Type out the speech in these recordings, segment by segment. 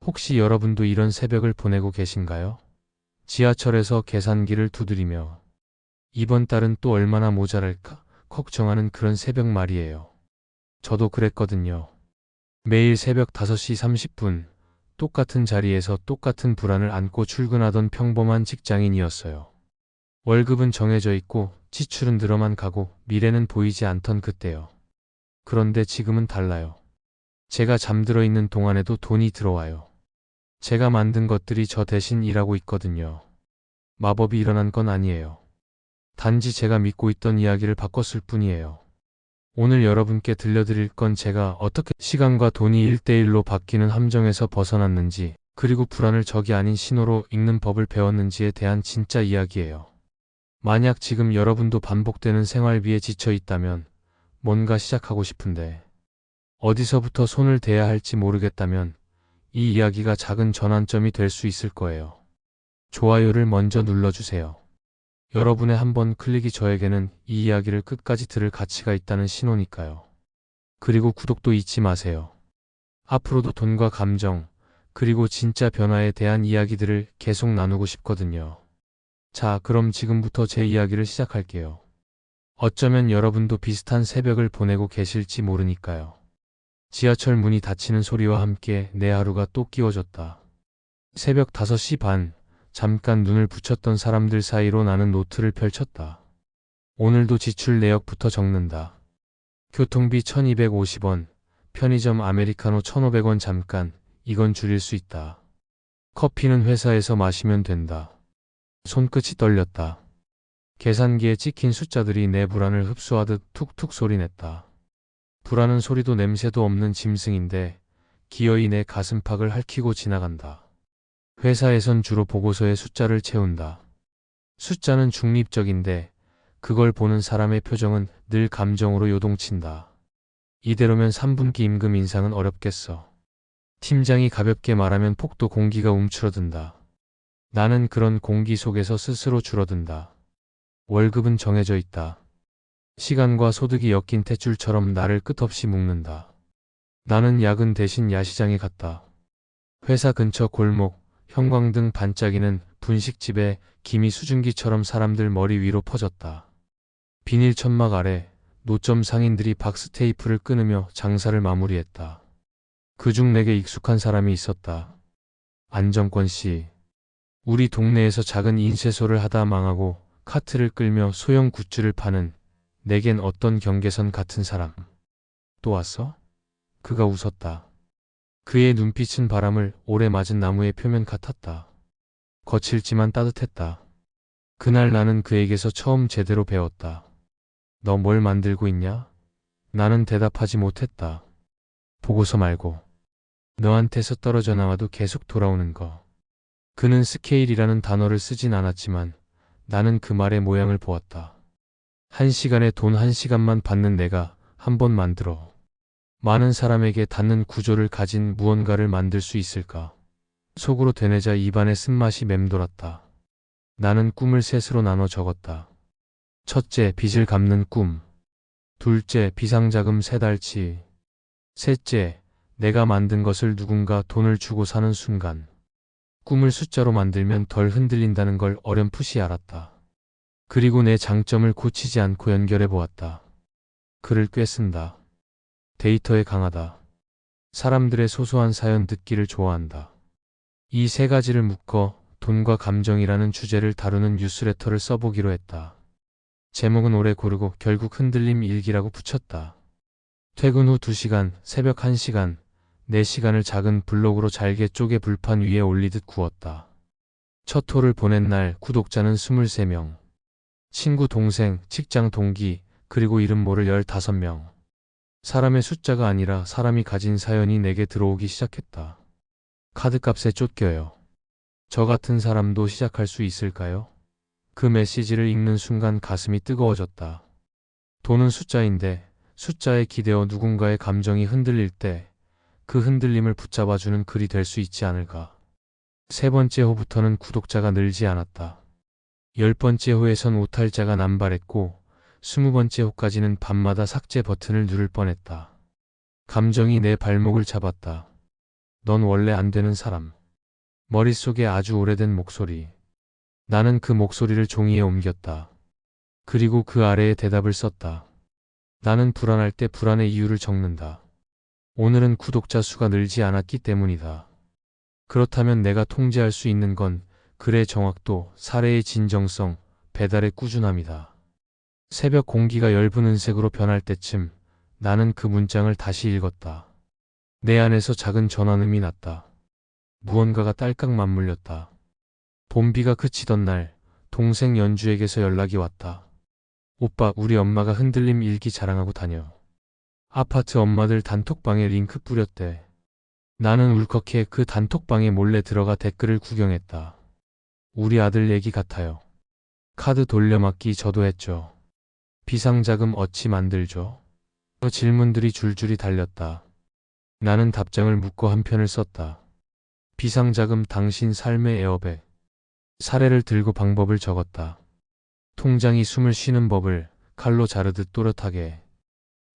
혹시 여러분도 이런 새벽을 보내고 계신가요? 지하철에서 계산기를 두드리며 이번 달은 또 얼마나 모자랄까 걱정하는 그런 새벽 말이에요. 저도 그랬거든요. 매일 새벽 5시 30분 똑같은 자리에서 똑같은 불안을 안고 출근하던 평범한 직장인이었어요. 월급은 정해져 있고 지출은 늘어만 가고 미래는 보이지 않던 그때요. 그런데 지금은 달라요. 제가 잠들어 있는 동안에도 돈이 들어와요. 제가 만든 것들이 저 대신 일하고 있거든요. 마법이 일어난 건 아니에요. 단지 제가 믿고 있던 이야기를 바꿨을 뿐이에요. 오늘 여러분께 들려드릴 건 제가 어떻게 시간과 돈이 1대1로 바뀌는 함정에서 벗어났는지, 그리고 불안을 적이 아닌 신호로 읽는 법을 배웠는지에 대한 진짜 이야기예요. 만약 지금 여러분도 반복되는 생활비에 지쳐 있다면, 뭔가 시작하고 싶은데 어디서부터 손을 대야 할지 모르겠다면 이 이야기가 작은 전환점이 될 수 있을 거예요. 좋아요를 먼저 눌러주세요. 여러분의 한 번 클릭이 저에게는 이 이야기를 끝까지 들을 가치가 있다는 신호니까요. 그리고 구독도 잊지 마세요. 앞으로도 돈과 감정, 그리고 진짜 변화에 대한 이야기들을 계속 나누고 싶거든요. 자, 그럼 지금부터 제 이야기를 시작할게요. 어쩌면 여러분도 비슷한 새벽을 보내고 계실지 모르니까요. 지하철 문이 닫히는 소리와 함께 내 하루가 또 끼워졌다. 새벽 5시 반, 잠깐 눈을 붙였던 사람들 사이로 나는 노트를 펼쳤다. 오늘도 지출 내역부터 적는다. 교통비 1250원, 편의점 아메리카노 1500원 잠깐, 이건 줄일 수 있다. 커피는 회사에서 마시면 된다. 손끝이 떨렸다. 계산기에 찍힌 숫자들이 내 불안을 흡수하듯 툭툭 소리냈다. 불안은 소리도 냄새도 없는 짐승인데 기어이 내 가슴팍을 핥히고 지나간다. 회사에선 주로 보고서에 숫자를 채운다. 숫자는 중립적인데 그걸 보는 사람의 표정은 늘 감정으로 요동친다. 이대로면 3분기 임금 인상은 어렵겠어. 팀장이 가볍게 말하면 폭도 공기가 움츠러든다. 나는 그런 공기 속에서 스스로 줄어든다. 월급은 정해져 있다. 시간과 소득이 엮인 탯줄처럼 나를 끝없이 묶는다. 나는 야근 대신 야시장에 갔다. 회사 근처 골목, 형광등 반짝이는 분식집에 김이 수증기처럼 사람들 머리 위로 퍼졌다. 비닐 천막 아래 노점 상인들이 박스 테이프를 끊으며 장사를 마무리했다. 그중 내게 익숙한 사람이 있었다. 안정권 씨. 우리 동네에서 작은 인쇄소를 하다 망하고 카트를 끌며 소형 굿즈를 파는 내겐 어떤 경계선 같은 사람. 또 왔어? 그가 웃었다. 그의 눈빛은 바람을 오래 맞은 나무의 표면 같았다. 거칠지만 따뜻했다. 그날 나는 그에게서 처음 제대로 배웠다. 너 뭘 만들고 있냐? 나는 대답하지 못했다. 보고서 말고. 너한테서 떨어져 나와도 계속 돌아오는 거. 그는 스케일이라는 단어를 쓰진 않았지만 나는 그 말의 모양을 보았다. 1시간에 돈 1시간만 받는 내가 한 번 만들어 많은 사람에게 닿는 구조를 가진 무언가를 만들 수 있을까? 속으로 되뇌자 입안에 쓴맛이 맴돌았다. 나는 꿈을 셋으로 나눠 적었다. 첫째, 빚을 갚는 꿈. 둘째, 비상자금 3달치. 셋째, 내가 만든 것을 누군가 돈을 주고 사는 순간. 꿈을 숫자로 만들면 덜 흔들린다는 걸 어렴풋이 알았다. 그리고 내 장점을 고치지 않고 연결해 보았다. 글을 꽤 쓴다. 데이터에 강하다. 사람들의 소소한 사연 듣기를 좋아한다. 이 3가지를 묶어 돈과 감정이라는 주제를 다루는 뉴스레터를 써보기로 했다. 제목은 오래 고르고 결국 흔들림 일기라고 붙였다. 퇴근 후 2시간, 새벽 1시간, 4시간을 작은 블록으로 잘게 쪼개 불판 위에 올리듯 구웠다. 첫 호를 보낸 날 구독자는 23명. 친구, 동생, 직장 동기, 그리고 이름 모를 15명. 사람의 숫자가 아니라 사람이 가진 사연이 내게 들어오기 시작했다. 카드값에 쫓겨요. 저 같은 사람도 시작할 수 있을까요? 그 메시지를 읽는 순간 가슴이 뜨거워졌다. 돈은 숫자인데 숫자에 기대어 누군가의 감정이 흔들릴 때 그 흔들림을 붙잡아주는 글이 될 수 있지 않을까. 3번째 호부터는 구독자가 늘지 않았다. 10번째 호에선 오탈자가 남발했고 20번째 호까지는 밤마다 삭제 버튼을 누를 뻔했다. 감정이 내 발목을 잡았다. 넌 원래 안 되는 사람. 머릿속에 아주 오래된 목소리. 나는 그 목소리를 종이에 옮겼다. 그리고 그 아래에 대답을 썼다. 나는 불안할 때 불안의 이유를 적는다. 오늘은 구독자 수가 늘지 않았기 때문이다. 그렇다면 내가 통제할 수 있는 건 글의 정확도, 사례의 진정성, 배달의 꾸준함이다. 새벽 공기가 엷은 은색으로 변할 때쯤 나는 그 문장을 다시 읽었다. 내 안에서 작은 전환음이 났다. 무언가가 딸깍 맞물렸다. 봄비가 그치던 날 동생 연주에게서 연락이 왔다. 오빠, 우리 엄마가 흔들림 일기 자랑하고 다녀. 아파트 엄마들 단톡방에 링크 뿌렸대. 나는 울컥해 그 단톡방에 몰래 들어가 댓글을 구경했다. 우리 아들 얘기 같아요. 카드 돌려막기 저도 했죠. 비상자금 어찌 만들죠? 질문들이 줄줄이 달렸다. 나는 답장을 묻고 한 편을 썼다. 비상자금 당신 삶의 에어백. 사례를 들고 방법을 적었다. 통장이 숨을 쉬는 법을 칼로 자르듯 또렷하게.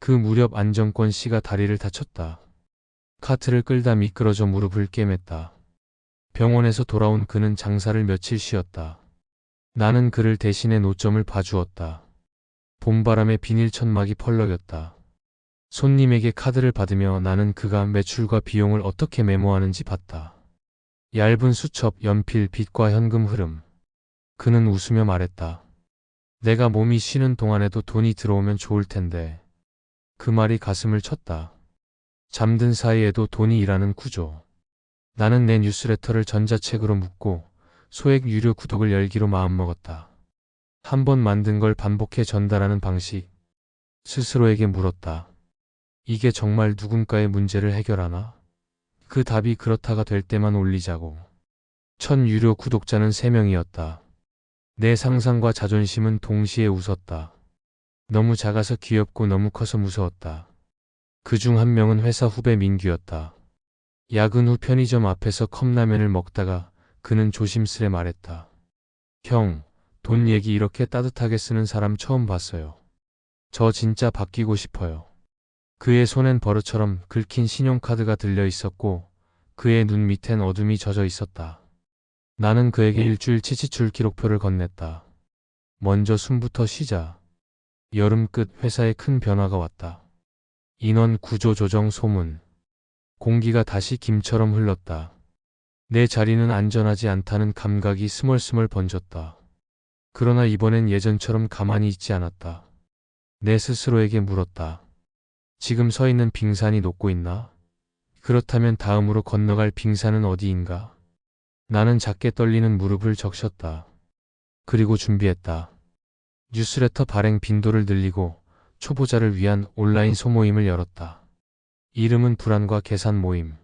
그 무렵 안정권 씨가 다리를 다쳤다. 카트를 끌다 미끄러져 무릎을 꿰맸다. 병원에서 돌아온 그는 장사를 며칠 쉬었다. 나는 그를 대신해 노점을 봐주었다. 봄바람에 비닐 천막이 펄럭였다. 손님에게 카드를 받으며 나는 그가 매출과 비용을 어떻게 메모하는지 봤다. 얇은 수첩, 연필, 빚과 현금 흐름. 그는 웃으며 말했다. 내가 몸이 쉬는 동안에도 돈이 들어오면 좋을 텐데. 그 말이 가슴을 쳤다. 잠든 사이에도 돈이 일하는 구조. 나는 내 뉴스레터를 전자책으로 묶고 소액 유료 구독을 열기로 마음먹었다. 한 번 만든 걸 반복해 전달하는 방식. 스스로에게 물었다. 이게 정말 누군가의 문제를 해결하나? 그 답이 그렇다가 될 때만 올리자고. 첫 유료 구독자는 3명이었다. 내 상상과 자존심은 동시에 웃었다. 너무 작아서 귀엽고 너무 커서 무서웠다. 그중 한 명은 회사 후배 민규였다. 야근 후 편의점 앞에서 컵라면을 먹다가 그는 조심스레 말했다. 형, 돈 얘기 이렇게 따뜻하게 쓰는 사람 처음 봤어요. 저 진짜 바뀌고 싶어요. 그의 손엔 버릇처럼 긁힌 신용카드가 들려 있었고 그의 눈 밑엔 어둠이 젖어 있었다. 나는 그에게 일주일 치치출 기록표를 건넸다. 먼저 숨부터 쉬자. 여름 끝 회사에 큰 변화가 왔다. 인원 구조 조정 소문. 공기가 다시 김처럼 흘렀다. 내 자리는 안전하지 않다는 감각이 스멀스멀 번졌다. 그러나 이번엔 예전처럼 가만히 있지 않았다. 내 스스로에게 물었다. 지금 서 있는 빙산이 녹고 있나? 그렇다면 다음으로 건너갈 빙산은 어디인가? 나는 작게 떨리는 무릎을 적셨다. 그리고 준비했다. 뉴스레터 발행 빈도를 늘리고 초보자를 위한 온라인 소모임을 열었다. 이름은 불안과 계산 모임.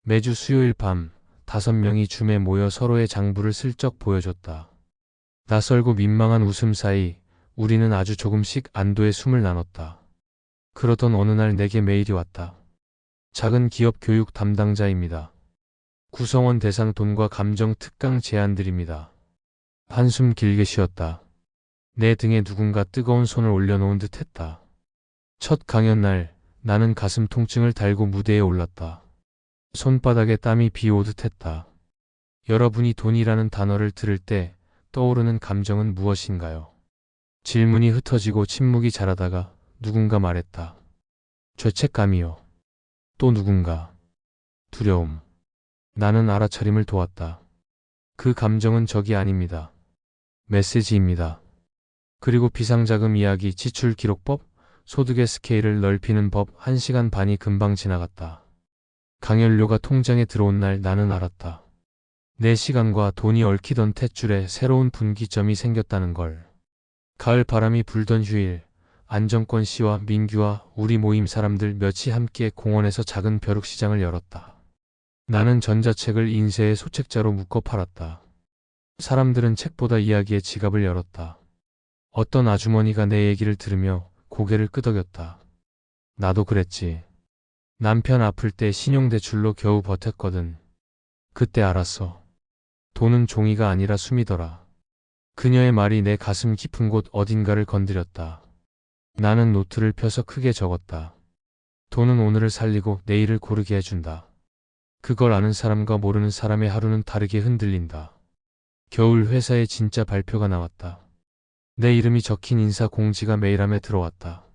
매주 수요일 밤 5명이 줌에 모여 서로의 장부를 슬쩍 보여줬다. 낯설고 민망한 웃음 사이 우리는 아주 조금씩 안도의 숨을 나눴다. 그러던 어느 날 내게 메일이 왔다. 작은 기업 교육 담당자입니다. 구성원 대상 돈과 감정 특강 제안드립니다. 한숨 길게 쉬었다. 내 등에 누군가 뜨거운 손을 올려놓은 듯 했다. 첫 강연 날 나는 가슴 통증을 달고 무대에 올랐다. 손바닥에 땀이 비 오듯 했다. 여러분이 돈이라는 단어를 들을 때 떠오르는 감정은 무엇인가요? 질문이 흩어지고 침묵이 자라다가 누군가 말했다. 죄책감이요. 또 누군가. 두려움. 나는 알아차림을 도왔다. 그 감정은 적이 아닙니다. 메시지입니다. 그리고 비상자금 이야기, 지출 기록법, 소득의 스케일을 넓히는 법. 1시간 반이 금방 지나갔다. 강연료가 통장에 들어온 날 나는 알았다. 내 시간과 돈이 얽히던 탯줄에 새로운 분기점이 생겼다는 걸. 가을 바람이 불던 휴일, 안정권 씨와 민규와 우리 모임 사람들 몇이 함께 공원에서 작은 벼룩시장을 열었다. 나는 전자책을 인쇄의 소책자로 묶어 팔았다. 사람들은 책보다 이야기의 지갑을 열었다. 어떤 아주머니가 내 얘기를 들으며 고개를 끄덕였다. 나도 그랬지. 남편 아플 때 신용대출로 겨우 버텼거든. 그때 알았어. 돈은 종이가 아니라 숨이더라. 그녀의 말이 내 가슴 깊은 곳 어딘가를 건드렸다. 나는 노트를 펴서 크게 적었다. 돈은 오늘을 살리고 내일을 고르게 해준다. 그걸 아는 사람과 모르는 사람의 하루는 다르게 흔들린다. 겨울 회사에 진짜 발표가 나왔다. 내 이름이 적힌 인사 공지가 메일함에 들어왔다.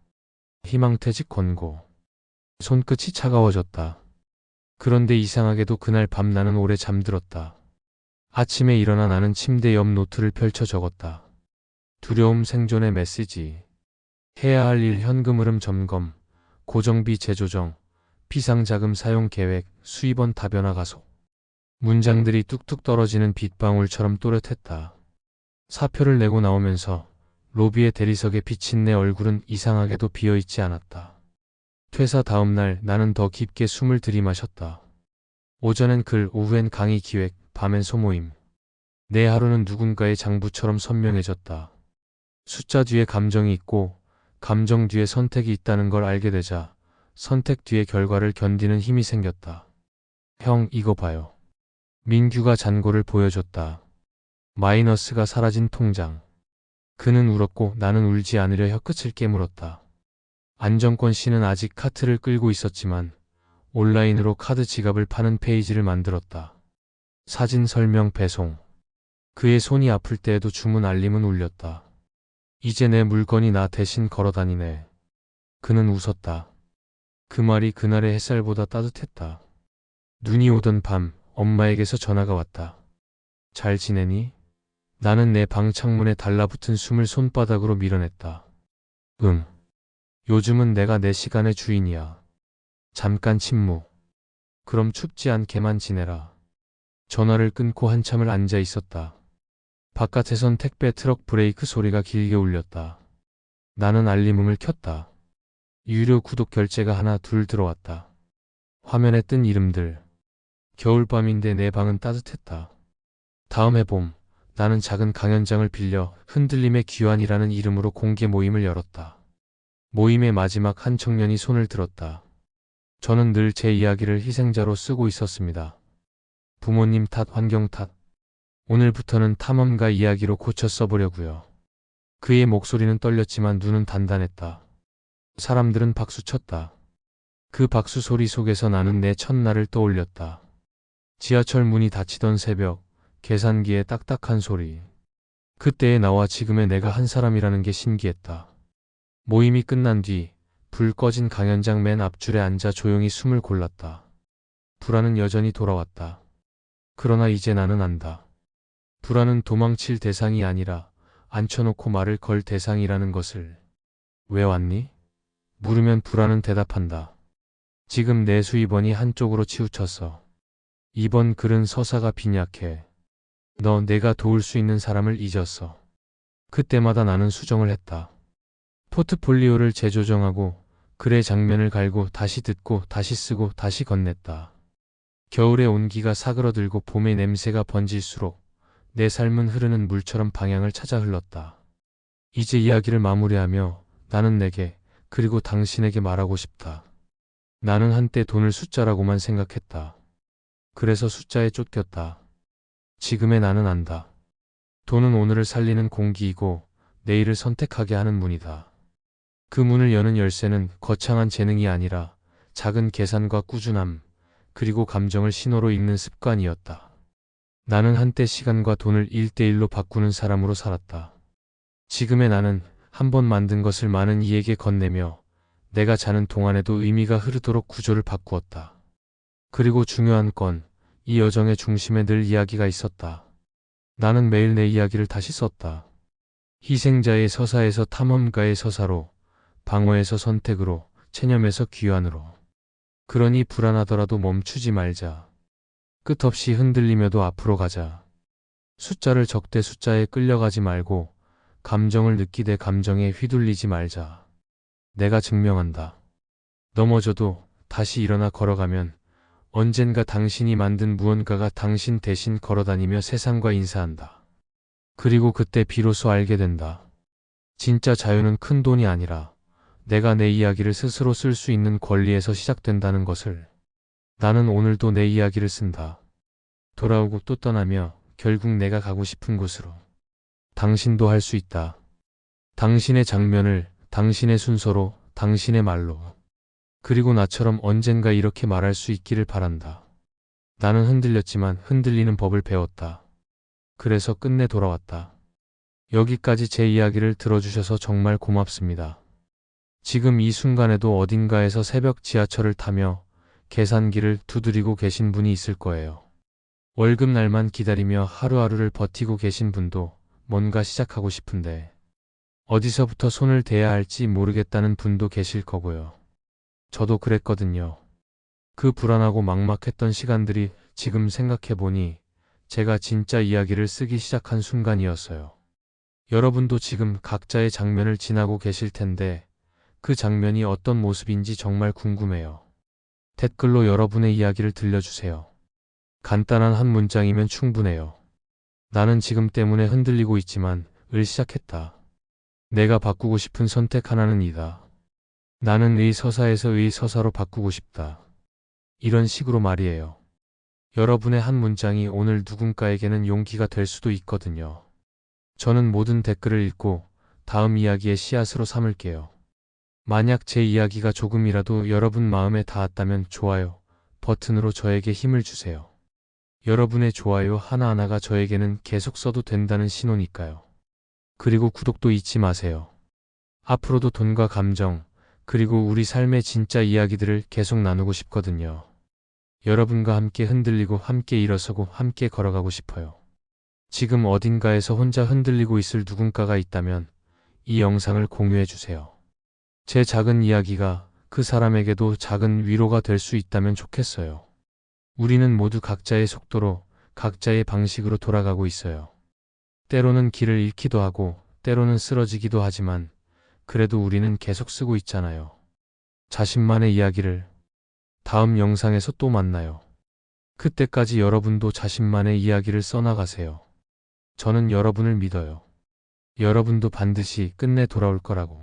희망퇴직 권고. 손끝이 차가워졌다. 그런데 이상하게도 그날 밤 나는 오래 잠들었다. 아침에 일어나 나는 침대 옆 노트를 펼쳐 적었다. 두려움 생존의 메시지. 해야 할 일 현금 흐름 점검, 고정비 재조정, 비상자금 사용 계획, 수입원 다변화 가속. 문장들이 뚝뚝 떨어지는 빗방울처럼 또렷했다. 사표를 내고 나오면서 로비의 대리석에 비친 내 얼굴은 이상하게도 비어있지 않았다. 퇴사 다음 날 나는 더 깊게 숨을 들이마셨다. 오전엔 글, 오후엔 강의 기획, 밤엔 소모임. 내 하루는 누군가의 장부처럼 선명해졌다. 숫자 뒤에 감정이 있고 감정 뒤에 선택이 있다는 걸 알게 되자 선택 뒤에 결과를 견디는 힘이 생겼다. 형, 이거 봐요. 민규가 잔고를 보여줬다. 마이너스가 사라진 통장. 그는 울었고 나는 울지 않으려 혀끝을 깨물었다. 안정권 씨는 아직 카트를 끌고 있었지만 온라인으로 카드 지갑을 파는 페이지를 만들었다. 사진 설명 배송. 그의 손이 아플 때에도 주문 알림은 울렸다. 이제 내 물건이 나 대신 걸어다니네. 그는 웃었다. 그 말이 그날의 햇살보다 따뜻했다. 눈이 오던 밤 엄마에게서 전화가 왔다. 잘 지내니? 나는 내 방 창문에 달라붙은 숨을 손바닥으로 밀어냈다. 응. 요즘은 내가 내 시간의 주인이야. 잠깐 침묵. 그럼 춥지 않게만 지내라. 전화를 끊고 한참을 앉아 있었다. 바깥에선 택배 트럭 브레이크 소리가 길게 울렸다. 나는 알림음을 켰다. 유료 구독 결제가 하나 둘 들어왔다. 화면에 뜬 이름들. 겨울밤인데 내 방은 따뜻했다. 다음 해 봄, 나는 작은 강연장을 빌려 흔들림의 귀환이라는 이름으로 공개 모임을 열었다. 모임의 마지막 한 청년이 손을 들었다. 저는 늘 제 이야기를 희생자로 쓰고 있었습니다. 부모님 탓, 환경 탓. 오늘부터는 탐험가 이야기로 고쳐 써보려고요. 그의 목소리는 떨렸지만 눈은 단단했다. 사람들은 박수쳤다. 그 박수 소리 속에서 나는 내 첫날을 떠올렸다. 지하철 문이 닫히던 새벽, 계산기의 딱딱한 소리. 그때의 나와 지금의 내가 한 사람이라는 게 신기했다. 모임이 끝난 뒤 불 꺼진 강연장 맨 앞줄에 앉아 조용히 숨을 골랐다. 불안은 여전히 돌아왔다. 그러나 이제 나는 안다. 불안은 도망칠 대상이 아니라 앉혀놓고 말을 걸 대상이라는 것을. 왜 왔니? 물으면 불안은 대답한다. 지금 내 수입원이 한쪽으로 치우쳤어. 이번 글은 서사가 빈약해. 너 내가 도울 수 있는 사람을 잊었어. 그때마다 나는 수정을 했다. 포트폴리오를 재조정하고 글의 장면을 갈고 다시 듣고 다시 쓰고 다시 건넸다. 겨울의 온기가 사그러들고 봄의 냄새가 번질수록 내 삶은 흐르는 물처럼 방향을 찾아 흘렀다. 이제 이야기를 마무리하며 나는 내게 그리고 당신에게 말하고 싶다. 나는 한때 돈을 숫자라고만 생각했다. 그래서 숫자에 쫓겼다. 지금의 나는 안다. 돈은 오늘을 살리는 공기이고 내일을 선택하게 하는 문이다. 그 문을 여는 열쇠는 거창한 재능이 아니라 작은 계산과 꾸준함, 그리고 감정을 신호로 읽는 습관이었다. 나는 한때 시간과 돈을 1대1로 바꾸는 사람으로 살았다. 지금의 나는 한 번 만든 것을 많은 이에게 건네며 내가 자는 동안에도 의미가 흐르도록 구조를 바꾸었다. 그리고 중요한 건 이 여정의 중심에 늘 이야기가 있었다. 나는 매일 내 이야기를 다시 썼다. 희생자의 서사에서 탐험가의 서사로, 방어에서 선택으로, 체념에서 귀환으로. 그러니 불안하더라도 멈추지 말자. 끝없이 흔들리며도 앞으로 가자. 숫자를 적되 숫자에 끌려가지 말고 감정을 느끼되 감정에 휘둘리지 말자. 내가 증명한다. 넘어져도 다시 일어나 걸어가면 언젠가 당신이 만든 무언가가 당신 대신 걸어다니며 세상과 인사한다. 그리고 그때 비로소 알게 된다. 진짜 자유는 큰 돈이 아니라 내가 내 이야기를 스스로 쓸 수 있는 권리에서 시작된다는 것을. 나는 오늘도 내 이야기를 쓴다. 돌아오고 또 떠나며 결국 내가 가고 싶은 곳으로. 당신도 할 수 있다. 당신의 장면을 당신의 순서로, 당신의 말로. 그리고 나처럼 언젠가 이렇게 말할 수 있기를 바란다. 나는 흔들렸지만 흔들리는 법을 배웠다. 그래서 끝내 돌아왔다. 여기까지 제 이야기를 들어주셔서 정말 고맙습니다. 지금 이 순간에도 어딘가에서 새벽 지하철을 타며 계산기를 두드리고 계신 분이 있을 거예요. 월급 날만 기다리며 하루하루를 버티고 계신 분도 뭔가 시작하고 싶은데 어디서부터 손을 대야 할지 모르겠다는 분도 계실 거고요. 저도 그랬거든요. 그 불안하고 막막했던 시간들이 지금 생각해보니 제가 진짜 이야기를 쓰기 시작한 순간이었어요. 여러분도 지금 각자의 장면을 지나고 계실 텐데 그 장면이 어떤 모습인지 정말 궁금해요. 댓글로 여러분의 이야기를 들려주세요. 간단한 한 문장이면 충분해요. 나는 지금 때문에 흔들리고 있지만 을 시작했다. 내가 바꾸고 싶은 선택 하나는 이다. 나는 의 서사에서 의 서사로 바꾸고 싶다. 이런 식으로 말이에요. 여러분의 한 문장이 오늘 누군가에게는 용기가 될 수도 있거든요. 저는 모든 댓글을 읽고 다음 이야기의 씨앗으로 삼을게요. 만약 제 이야기가 조금이라도 여러분 마음에 닿았다면 좋아요 버튼으로 저에게 힘을 주세요. 여러분의 좋아요 하나하나가 저에게는 계속 써도 된다는 신호니까요. 그리고 구독도 잊지 마세요. 앞으로도 돈과 감정, 그리고 우리 삶의 진짜 이야기들을 계속 나누고 싶거든요. 여러분과 함께 흔들리고 함께 일어서고 함께 걸어가고 싶어요. 지금 어딘가에서 혼자 흔들리고 있을 누군가가 있다면 이 영상을 공유해 주세요. 제 작은 이야기가 그 사람에게도 작은 위로가 될 수 있다면 좋겠어요. 우리는 모두 각자의 속도로, 각자의 방식으로 돌아가고 있어요. 때로는 길을 잃기도 하고, 때로는 쓰러지기도 하지만, 그래도 우리는 계속 쓰고 있잖아요. 자신만의 이야기를. 다음 영상에서 또 만나요. 그때까지 여러분도 자신만의 이야기를 써나가세요. 저는 여러분을 믿어요. 여러분도 반드시 끝내 돌아올 거라고.